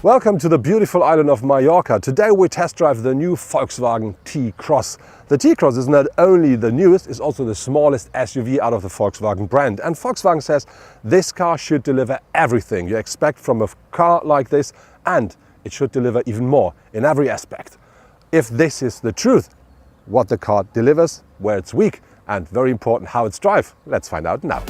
Welcome to the beautiful island of Mallorca. Today we test drive the new Volkswagen T-Cross. The T-Cross is not only the newest, it's also the smallest SUV out of the Volkswagen brand. And Volkswagen says this car should deliver everything you expect from a car like this, and it should deliver even more in every aspect. If this is the truth, what the car delivers, where it's weak, and very important, how it's drive, let's find out now.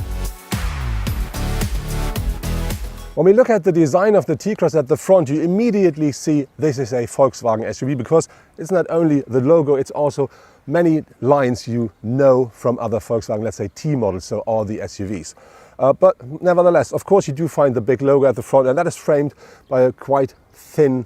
When we look at the design of the T-Cross at the front, you immediately see this is a Volkswagen SUV because it's not only the logo, it's also many lines you know from other Volkswagen, let's say T models, so all the SUVs. But nevertheless, of course, you do find the big logo at the front, and that is framed by a quite thin,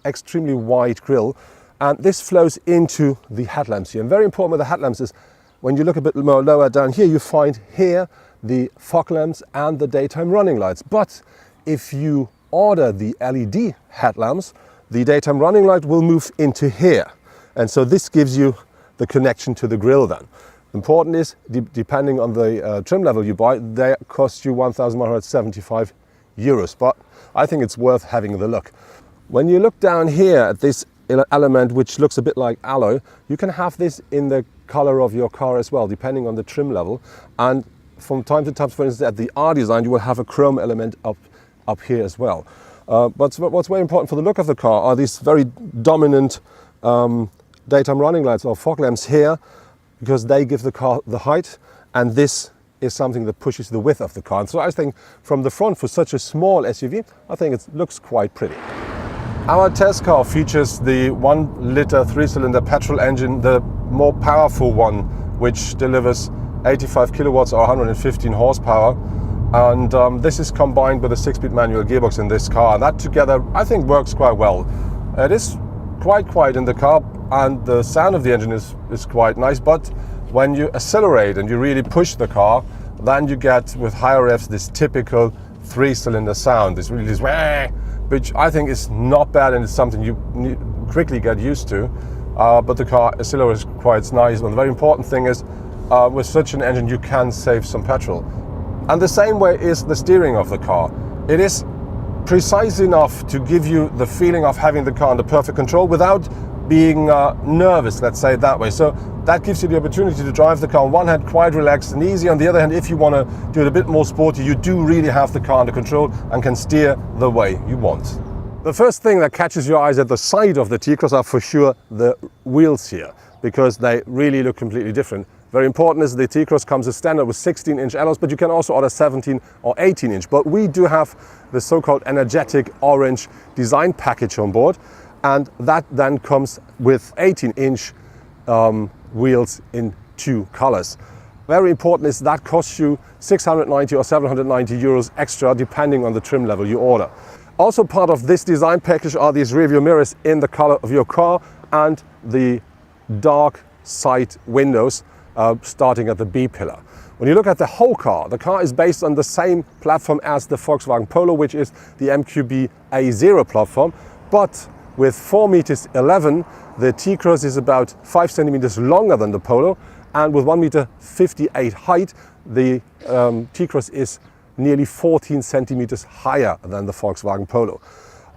extremely wide grille. And this flows into the headlamps here. And very important with the headlamps is when you look a bit more lower down here, you find here the fog lamps and the daytime running lights. But if you order the LED headlamps, the daytime running light will move into here. And so this gives you the connection to the grille then. Important is, depending on the trim level you buy, they cost you 1,175 euros. But I think it's worth having the look. When you look down here at this element, which looks a bit like alloy, you can have this in the color of your car as well, depending on the trim level. And from time to time, for instance, at the R design, you will have a chrome element up here as well. But what's very important for the look of the car are these very dominant daytime running lights or fog lamps here, because they give the car the height, and this is something that pushes the width of the car. And so I think from the front, for such a small SUV, I think it looks quite pretty. Our test car features the 1-liter 3-cylinder petrol engine, the more powerful one, which delivers 85 kilowatts or 115 horsepower. And this is combined with a 6-speed manual gearbox in this car. And that together, I think, works quite well. It is quite quiet in the car, and the sound of the engine is quite nice. But when you accelerate and you really push the car, then you get, with higher revs, this typical 3-cylinder sound. This really is, which I think is not bad, and it's something you quickly get used to. But the car accelerates quite nice. And the very important thing is, with such an engine, you can save some petrol. And the same way is the steering of the car. It is precise enough to give you the feeling of having the car under perfect control without being nervous, let's say it that way. So that gives you the opportunity to drive the car on one hand quite relaxed and easy. On the other hand, if you want to do it a bit more sporty, you do really have the car under control and can steer the way you want. The first thing that catches your eyes at the side of the T-Cross are for sure the wheels here, because they really look completely different. Very important is the T-Cross comes as standard with 16-inch alloys, but you can also order 17 or 18-inch. But we do have the so-called energetic orange design package on board, and that then comes with 18-inch wheels in 2 colors. Very important is that costs you 690 or 790 euros extra, depending on the trim level you order. Also part of this design package are these rear view mirrors in the color of your car and the dark side windows, starting at the B pillar. When you look at the whole car, the car is based on the same platform as the Volkswagen Polo, which is the MQB A0 platform, but with 4.11 meters, the T-Cross is about 5 centimeters longer than the Polo, and with 1.58 meter height, the T-Cross is nearly 14 centimeters higher than the Volkswagen Polo.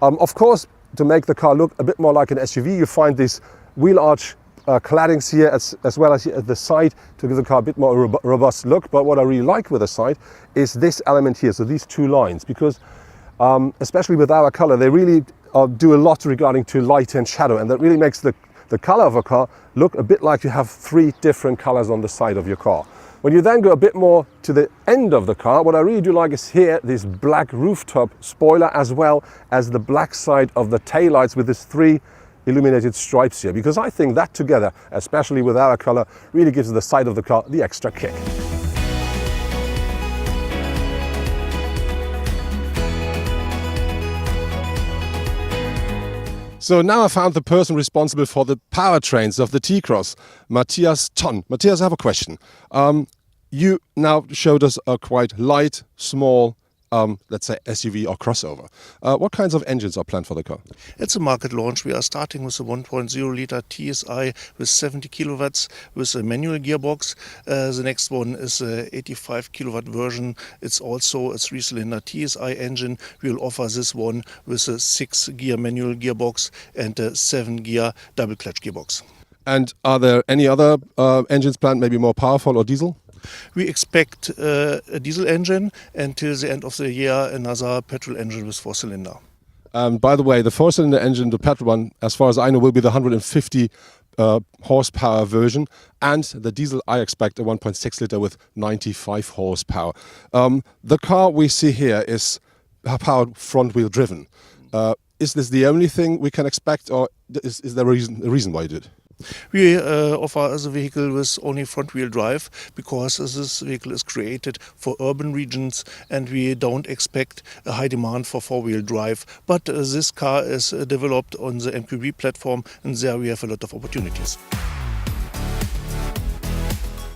Of course, to make the car look a bit more like an SUV, you find these wheel arch claddings here as well as here at the side to give the car a bit more robust look. But what I really like with the side is this element here, so these 2 lines, because especially with our color, they really do a lot regarding to light and shadow, and that really makes the color of a car look a bit like you have 3 different colors on the side of your car. When you then go a bit more to the end of the car, what I really do like is here this black rooftop spoiler, as well as the black side of the taillights with these 3 illuminated stripes here, because I think that together, especially with our color, really gives the side of the car the extra kick. So now I found the person responsible for the powertrains of the T-Cross, Matthias Tonn. Matthias, I have a question. You now showed us a quite light, small let's say, SUV or crossover. What kinds of engines are planned for the car? It's a market launch. We are starting with a 1.0 liter TSI with 70 kilowatts with a manual gearbox. The next one is a 85 kilowatt version. It's also a 3-cylinder TSI engine. We'll offer this one with a 6-gear manual gearbox and a 7-gear double clutch gearbox. And are there any other engines planned, maybe more powerful or diesel? We expect a diesel engine, until the end of the year another petrol engine with 4-cylinder. By the way, the 4-cylinder engine, the petrol one, as far as I know, will be the 150 horsepower version, and the diesel I expect a 1.6 liter with 95 horsepower. The car we see here is powered front-wheel driven. Is this the only thing we can expect, or is there a reason why you did? We offer the vehicle with only front-wheel drive because this vehicle is created for urban regions and we don't expect a high demand for 4-wheel drive. But this car is developed on the MQB platform and there we have a lot of opportunities.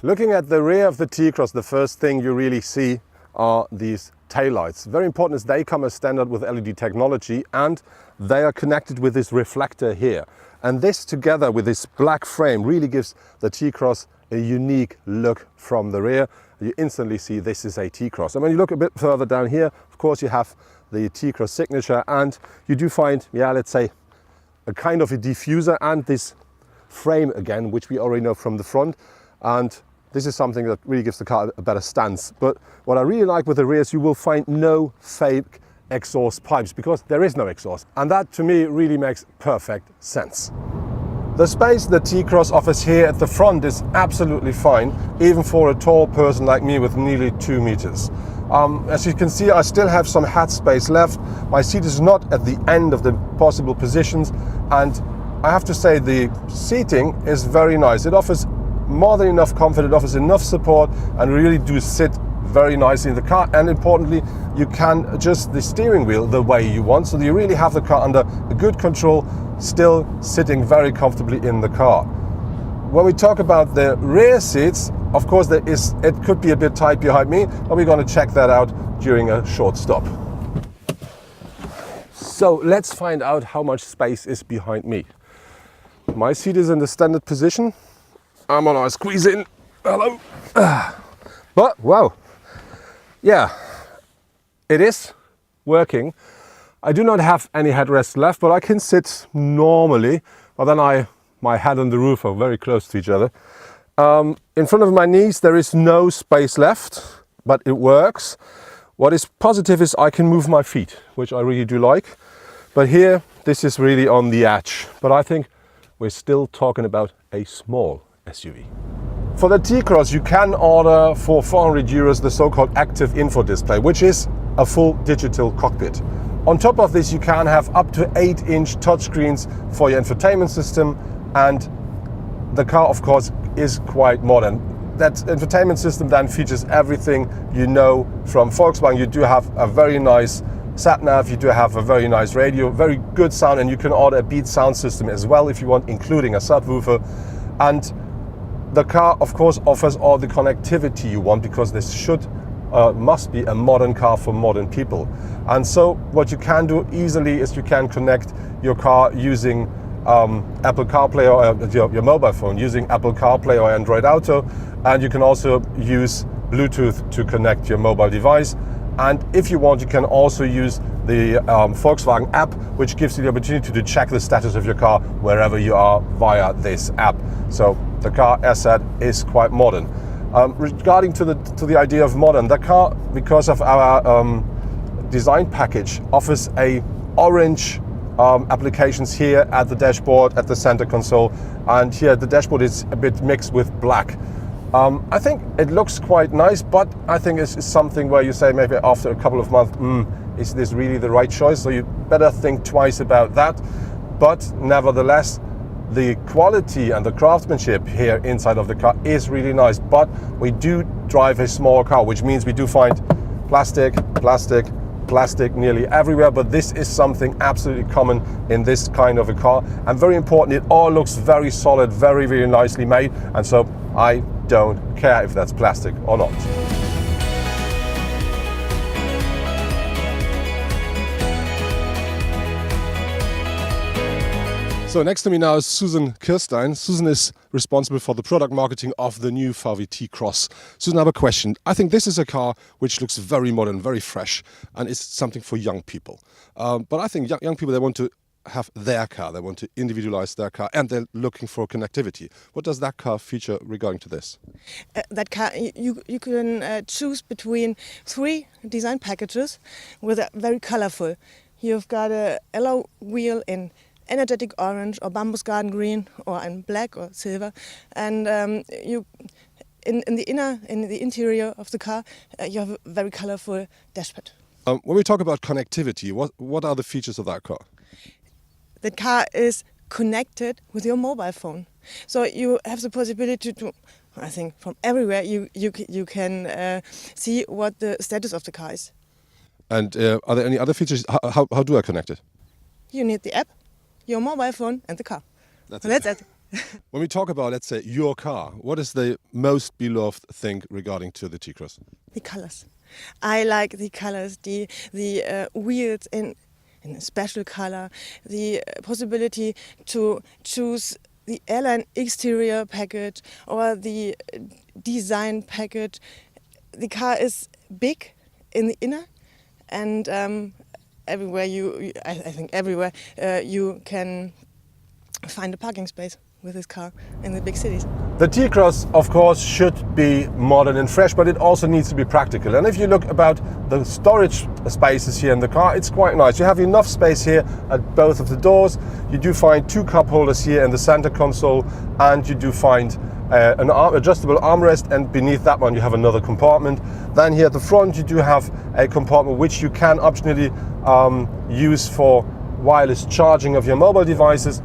Looking at the rear of the T-Cross, the first thing you really see are these taillights. Very important is they come as standard with LED technology and they are connected with this reflector here. And this together with this black frame really gives the T-Cross a unique look from the rear. You instantly see this is a T-Cross. And when you look a bit further down here, of course you have the T-Cross signature and you do find, let's say, a kind of a diffuser and this frame again, which we already know from the front. And this is something that really gives the car a better stance. But what I really like with the rear is you will find no fake exhaust pipes because there is no exhaust, and that to me really makes perfect sense. The space the T-Cross offers here at the front is absolutely fine, even for a tall person like me with nearly 2 meters. As you can see, I still have some hat space left. My seat is not at the end of the possible positions, and I have to say the seating is very nice. It offers more than enough comfort, it offers enough support, and really do sit very nicely in the car. And importantly, you can adjust the steering wheel the way you want, so that you really have the car under a good control, still sitting very comfortably in the car. When we talk about the rear seats, of course it could be a bit tight behind me, but we're going to check that out during a short stop. So let's find out how much space is behind me. My seat is in the standard position. I'm gonna squeeze in. Hello. But wow. Yeah, it is working. I do not have any headrest left, but I can sit normally. But then my head and the roof are very close to each other. In front of my knees, there is no space left, but it works. What is positive is I can move my feet, which I really do like. But here, this is really on the edge. But I think we're still talking about a small SUV. For the T-Cross, you can order for 400 euros the so-called active info display, which is a full digital cockpit. On top of this, you can have up to 8-inch touchscreens for your infotainment system, and the car, of course, is quite modern. That infotainment system then features everything you know from Volkswagen. You do have a very nice sat-nav, you do have a very nice radio, very good sound, and you can order a Beat sound system as well if you want, including a subwoofer. And the car, of course, offers all the connectivity you want, because this must be a modern car for modern people. And so what you can do easily is you can connect your car using Apple CarPlay or your mobile phone using Apple CarPlay or Android Auto, and you can also use Bluetooth to connect your mobile device. And if you want, you can also use the Volkswagen app, which gives you the opportunity to check the status of your car wherever you are via this app. So the car, as said, is quite modern. Regarding to the idea of modern, the car, because of our design package, offers a orange applications here at the dashboard, at the center console, and here the dashboard is a bit mixed with black. I think it looks quite nice, but I think it's something where you say maybe after a couple of months, is this really the right choice? So you better think twice about that. But nevertheless, the quality and the craftsmanship here inside of the car is really nice. But we do drive a small car, which means we do find plastic nearly everywhere, but this is something absolutely common in this kind of a car. And very important, it all looks very solid, very, very nicely made. And so I don't care if that's plastic or not. So next to me now is Susan Kirstein. Susan is responsible for the product marketing of the new VW T-Cross. Susan, I have a question. I think this is a car which looks very modern, very fresh, and is something for young people. But I think young people, they want to have their car, they want to individualize their car, and they're looking for connectivity. What does that car feature regarding to this? That car, you can choose between 3 design packages with a very colorful. You've got a alloy wheel in energetic orange or bambus garden green or in black or silver, and you in the interior of the car you have a very colorful dashpad. When we talk about connectivity, what are the features of that car? The car is connected with your mobile phone, so you have the possibility to, I think, from everywhere you can see what the status of the car is. And are there any other features? How do I connect it? You need the app, your mobile phone, and the car. That's it. When we talk about, let's say, your car, what is the most beloved thing regarding to the T-Cross? The colors. I like the colors, the wheels in a special color, the possibility to choose the airline exterior package or the design package. The car is big in the inner, and everywhere I think everywhere you can find a parking space with this car in the big cities. The T-Cross, of course, should be modern and fresh, but it also needs to be practical. And if you look about the storage spaces here in the car, it's quite nice. You have enough space here at both of the doors. You do find 2 cup holders here in the center console, and you do find an adjustable armrest, and beneath that one you have another compartment. Then here at the front you do have a compartment which you can optionally use for wireless charging of your mobile devices.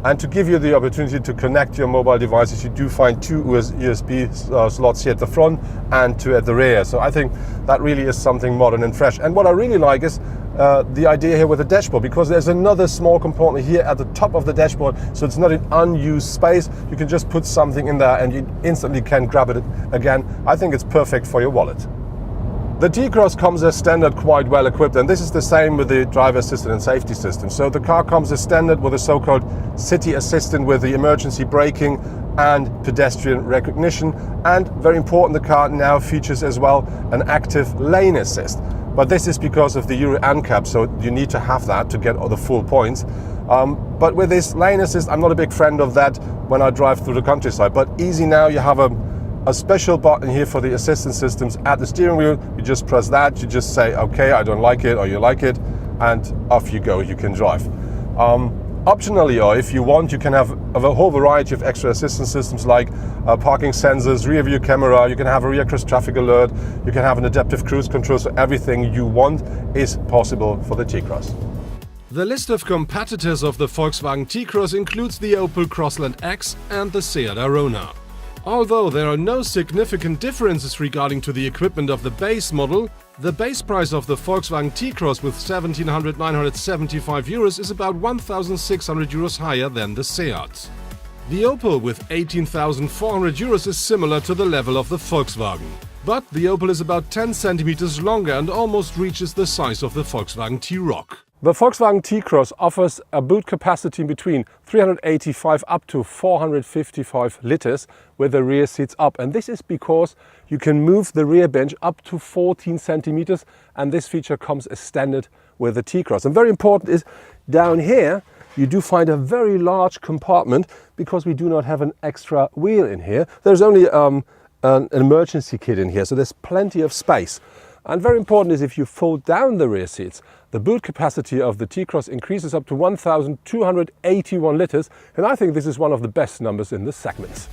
And to give you the opportunity to connect your mobile devices, you do find 2 USB slots here at the front and 2 at the rear. So I think that really is something modern and fresh. And what I really like is the idea here with the dashboard, because there's another small compartment here at the top of the dashboard, so it's not an unused space. You can just put something in there and you instantly can grab it again. I think it's perfect for your wallet. The T-Cross comes as standard, quite well equipped, and this is the same with the driver assistant and safety system. So the car comes as standard with a so-called city assistant with the emergency braking and pedestrian recognition. And very important, the car now features as well an active lane assist. But this is because of the Euro NCAP, so you need to have that to get all the full points. But with this lane assist, I'm not a big friend of that when I drive through the countryside. But easy now, you have a special button here for the assistance systems at the steering wheel. You just press that, you just say, okay, I don't like it, or you like it, and off you go, you can drive. Optionally, or if you want, you can have a whole variety of extra assistance systems like parking sensors, rear view camera, you can have a rear cross traffic alert, you can have an adaptive cruise control, so everything you want is possible for the T-Cross. The list of competitors of the Volkswagen T-Cross includes the Opel Crossland X and the Seat Arona. Although there are no significant differences regarding to the equipment of the base model, the base price of the Volkswagen T-Cross with 17,975 euros is about 1,600 euros higher than the Seat. The Opel with 18,400 euros is similar to the level of the Volkswagen. But the Opel is about 10 centimeters longer and almost reaches the size of the Volkswagen T-Roc. The Volkswagen T-Cross offers a boot capacity between 385 up to 455 liters with the rear seats up. And this is because you can move the rear bench up to 14 centimeters, and this feature comes as standard with the T-Cross. And very important is down here you do find a very large compartment because we do not have an extra wheel in here. There's only an emergency kit in here, so there's plenty of space. And very important is if you fold down the rear seats, the boot capacity of the T-Cross increases up to 1,281 liters, and I think this is one of the best numbers in the segment.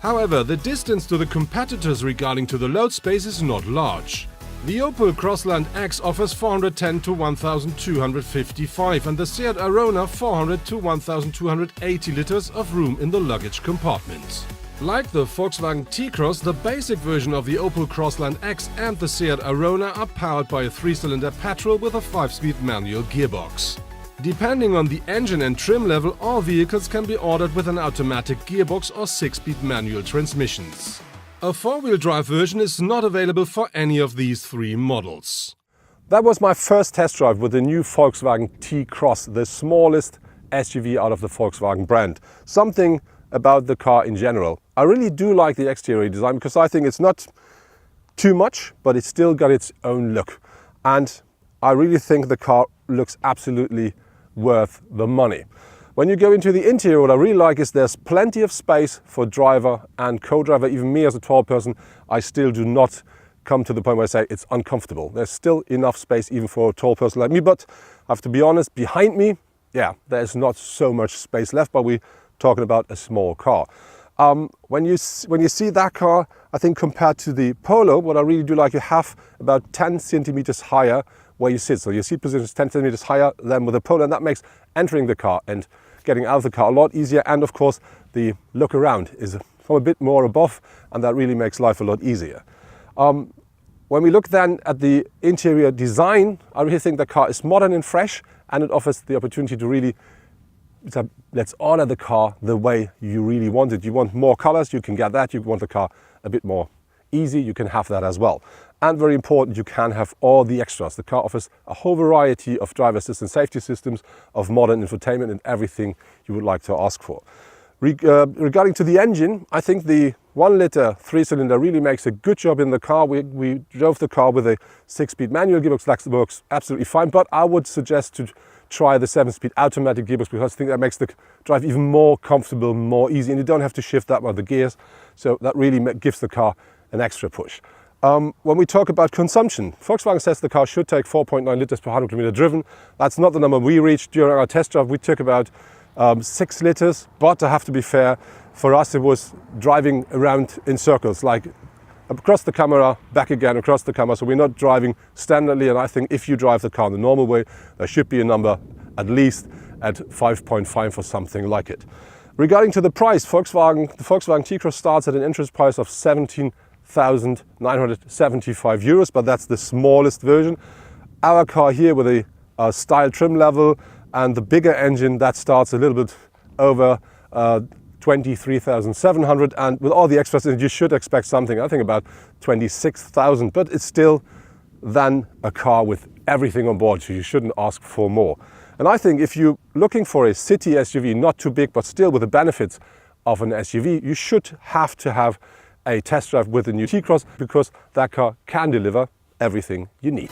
However, the distance to the competitors regarding to the load space is not large. The Opel Crossland X offers 410 to 1,255 and the Seat Arona 400 to 1,280 liters of room in the luggage compartment. Like the Volkswagen T-Cross, the basic version of the Opel Crossland X and the Seat Arona are powered by a 3-cylinder petrol with a 5-speed manual gearbox. Depending on the engine and trim level, all vehicles can be ordered with an automatic gearbox or 6-speed manual transmissions. A 4-wheel drive version is not available for any of these 3 models. That was my first test drive with the new Volkswagen T-Cross, the smallest SUV out of the Volkswagen brand. Something about the car in general. I really do like the exterior design because I think it's not too much, but it's still got its own look. And I really think the car looks absolutely worth the money. When you go into the interior, what I really like is there's plenty of space for driver and co-driver. Even me as a tall person, I still do not come to the point where I say it's uncomfortable. There's still enough space even for a tall person like me, but I have to be honest, behind me, yeah, there's not so much space left, but we're talking about a small car. When you see that car, I think compared to the Polo, what I really do like, you have about 10 centimeters higher where you sit. So your seat position is 10 centimeters higher than with the Polo, and that makes entering the car and getting out of the car a lot easier. And of course, the look around is from a bit more above, and that really makes life a lot easier. When we look then at the interior design, I really think the car is modern and fresh, and it offers the opportunity to really, let's order the car the way you really want it. You want more colors, you can get that. You want the car a bit more easy, you can have that as well. And very important, you can have all the extras. The car offers a whole variety of driver assistance safety systems, of modern infotainment, and everything you would like to ask for. Regarding to the engine, I think the 1-liter 3-cylinder really makes a good job in the car. We drove the car with a 6-speed manual gearbox. That works absolutely fine, but I would suggest to try the 7-speed automatic gearbox because I think that makes the drive even more comfortable, more easy, and you don't have to shift that much the gears. So that really gives the car an extra push. When we talk about consumption, Volkswagen says the car should take 4.9 liters per 100 kilometer driven. That's not the number we reached during our test drive. We took about 6 liters, but I have to be fair, for us it was driving around in circles, like across the camera, back again, across the camera. So we're not driving standardly, and I think if you drive the car in the normal way, there should be a number at least at 5.5 for something like it. Regarding to the price, the Volkswagen T-Cross starts at an interest price of 17,975 euros, but that's the smallest version. Our car here with a style trim level and the bigger engine, that starts a little bit over 23,700, and with all the extras in it, you should expect something, I think about 26,000, but it's still then a car with everything on board, so you shouldn't ask for more. And I think if you're looking for a city SUV, not too big, but still with the benefits of an SUV, you should have to have a test drive with the new T-Cross because that car can deliver everything you need.